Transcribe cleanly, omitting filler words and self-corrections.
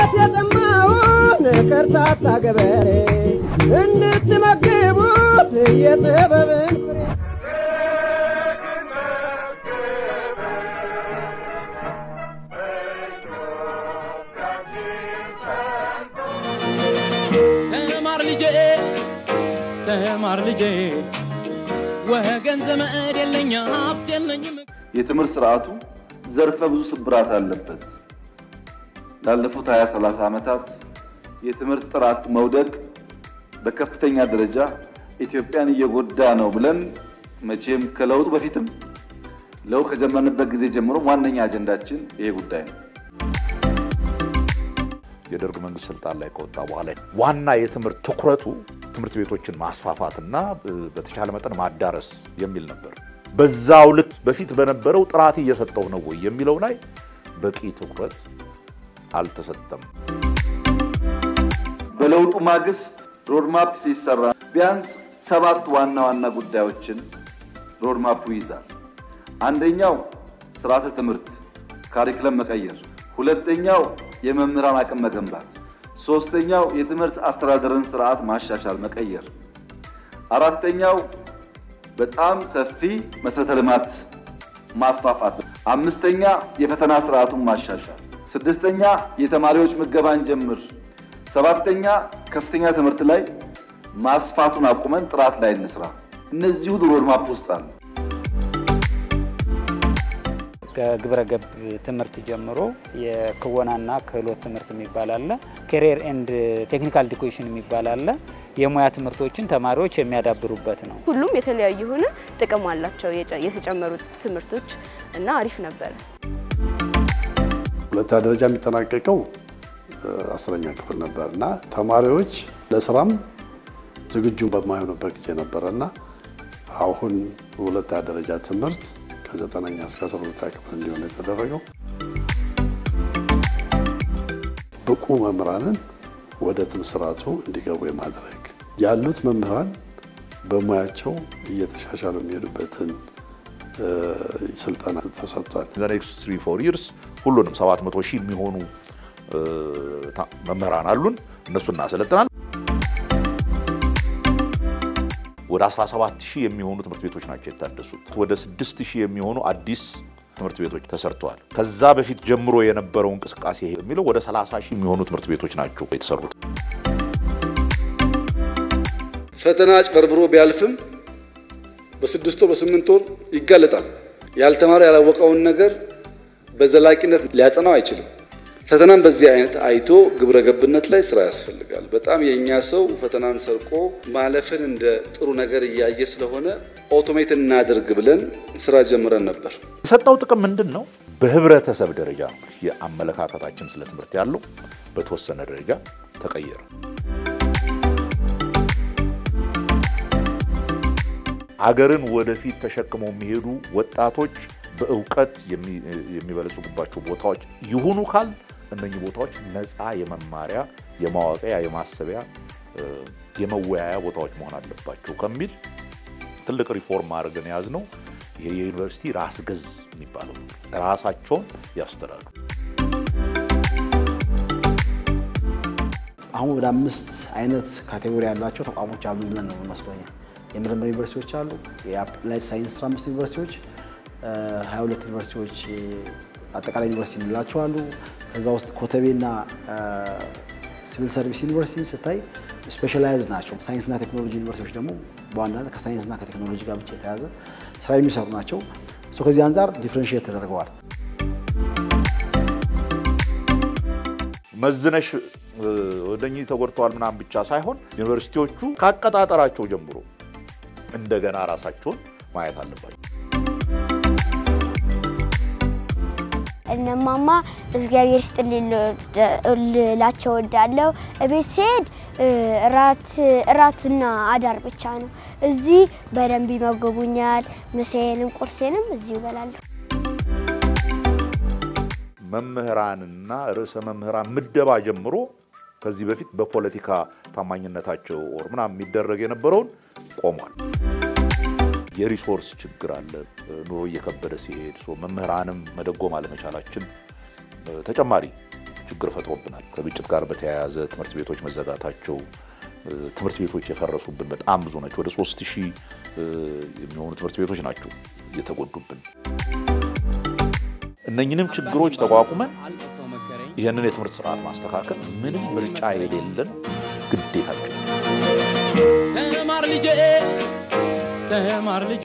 ወተት የጠማውን ከርታታ ገበሬ እንድትመግቡት የጥበብን ፍሬ ተማር ልጄ ወገን ዘመድ የለኝ ሀብት የለኝም የትምህርት ስርዓቱ ዘርፈ ብዙ ስብራት አለበት ላለፉት 20-30 ዓመታት የትምህርት ጥራት መውደቅ በከፍተኛ ደረጃ ኢትዮጵያን እየጎዳ ነው ብለን መቼም ከለውጡ በፊትም ለው ከጀመርንበት ጊዜ ጀምሮ ዋነኛ አጀንዳችን ይሄ ጉዳይ ነው የደርግ መንግስት ስልጣን ላይ ከወጣ በኋላ ዋና የትምህርት ትኩረቱ ትምህርት ቤቶችን ማስፋፋትና በተቻለ መጠን ማዳረስ የሚል ነበር በዛው ልክ በፊት በነበረው ጥራት እየሰጠው ነው ወይ የሚለው ላይ በቂ ትኩረት አልተሰጠም በለውጡ ማግስት ሮድማፕ ሲሰራ ቢያንስ 7 ዋና ጉዳዮችን ሮድማፑ ይዛል አንደኛው ስርዓተ ትምህርት ካሪኩለም መቀየር ሁለተኛው የመምህራን አቅም መገንባት ሶስተኛው የትምህርት አስተዳደርን ስርዓት ማሻሻል መቀየር አራተኛው በጣም ሰፊ መሰረተ ልማት ማስፋፋት አምስተኛ የፈተና ስርዓቱን ማሻሻል ስድስተኛ የተማሪዎች ምገባን ጀምር ሰባተኛ ከፍተኛ ትምህርት ላይ ማስፋቱን አቁመን ጥራት ላይ እንስራ እነዚህ ሁሉ ሮድማፕ ውስጥ አሉ ከግብረ ገብ ትምህርት ጀምሮ የክወናና ክህሎት ትምህርት የሚባል አለ ካሪየር ኤንድ ቴክኒካል ኤዱኬሽን የሚባል አለ የሙያ ትምህርቶችን ተማሪዎች የሚያዳብሩበት ነው ሁሉም የተለያዩ ሆነ ጥቅም አላቸው የተጨመሩ ትምህርቶች እና አሪፍ ነበር ሁለተኛ ደረጃ የሚጠናቀቀው 10ኛ ክፍል ነበርና ተማሪዎች ለስራም ዝግጁ በማይሆኑበት ጊዜ ነበርና አሁን ሁለተኛ ደረጃ ትምህርት ከ9ኛ እስከ 12ኛ ክፍል እንዲሆን የተደረገው ብቁ መምህራንን ወደ ትምህርት ስርዓቱ እንዲገቡ የማድረግ ያሉት መምህራን በሙያቸው እየተሻሻሉ የሚሄዱበትን ስልጠና ተሰጥቷል the next 3-4 years ሁሉንም 700,000 የሚሆኑ መምህራን አሉን እነሱን እናሰለጥናለን ወደ 17,000 የሚሆኑ ትምህርት ቤቶች ናቸው የታደሱት ወደ 6,000 የሚሆኑ አዲስ ትምህርት ቤቶች ተሰርተዋል ከዛ በፊት ጀምሮ የነበረው እንቅስቃሴ የሚለው ወደ 30,000 የሚሆኑ ትምህርት ቤቶች ናቸው የተሰሩት ፈተና አጭበርብሮ ቢያልፍም በ6 ወር በ8 ወር ይጋለጣል ያልተማረ ያላወቀውን ነገር በዘላቂነት ሊያጸናው አይችልም ፈተናን በዚህ አይነት አይቶ ግብረ ገብነት ላይ ስራ ያስፈልጋል በጣም የኛ ሰው ፈተናን ሰርቆ ማለፍን እንደ ጥሩ ነገር ያያየ ስለሆነ ኦቶሜት እናድርግ ብለን ስራ ጀምረን ነበር የሰጠው ጥቅም ምንድነው በህብረተሰብ ደረጃ የአመለካከታችን ስለ ትምህርት ያለው በተወሰነ ደረጃ ተቀየረ አገርን ወደፊት ተሸክመው የሚሄዱ ወጣቶች በእውቀት የሚበለጹባቸው ቦታዎች ይሁኑ ካል እነኚህ ቦታዎች ነፃ የመማሪያ የማዋቂያ የማሰቢያ የመወያያ ቦታዎች መሆን አለባቸው ከሚል ትልቅ ሪፎርም አድርገን ያዝነው ይሄ የዩኒቨርሲቲ ራስ ገዝ የሚባለው ራሳቸውን ያስተዳድሩ አሁን ወደ 5 አይነት ካቴጎሪ ያላቸው ተቋሞች አሉ ብለን ነው መስሎኛ የምርምር ዩኒቨርሲቲዎች አሉ የአፕላይድ ሳይንስ 5 ዩኒቨርሲቲዎች 22 ዩኒቨርሲቲዎች አጠቃላይ ዩኒቨርሲቲ እንላቸው አሉ ከዛ ውስጥ ኮተቤና ሲቪል ሰርቪስ ዩኒቨርሲቲ ስታይ ስፔሻላይዝድ ናቸው ሳይንስና ቴክኖሎጂ ዩኒቨርሲቲዎች ደግሞ በዋናነት ከሳይንስና ከቴክኖሎጂ ጋር ብቻ የተያዘ ስራ የሚሰሩ ናቸው ከዚህ አንፃር ዲፈረንሺየት ተደርገዋል መዝነሽ ወደኚ ተጎርተዋል ምናም ብቻ ሳይሆን ዩኒቨርሲቲዎቹ ካቀጣጠራቸው ጀምሮ እንደገና ራሳቸውን ማየት አለባቸው እነማማ እግዚአብሔር ይስጥልላቸው ወዳለው እቤት ሲሄድ ራትና አዳር ብቻ ነው እዚህ በደንብ ይመገቡኛል ምሳዬንም ቁርሴንም እዚህ ይበላሉ መምህራንና ርዕሰ መምህራን ምደባ ጀምሮ ከዚህ በፊት በፖለቲካ ታማኝነታቸው ምናም የሚደረግ የነበረውን ቆሟል የሪሶርስ ችግር አለ ኑሮ እየከበደ ሲሄድ መምህራንም መደጎም አለመቻላችን ተጨማሪ ችግር ፈጥሮብናል። ከግጭት ጋር በተያያዘ ትምህርት ቤቶች መዘጋታቸው፣ ትምህርት ቤቶች የፈረሱብን በጣም ብዙ ናቸው። ወደ 3000 የሚሆኑ ትምህርት ቤቶች ናቸው የተጎዱብን። እነኝንም ችግሮች ተቋቁመን ይህንን የትምህርት ስርዓት ማስተካከል ምንም ምርጫ የሌለን ግዴታችን። ተማር ልጄ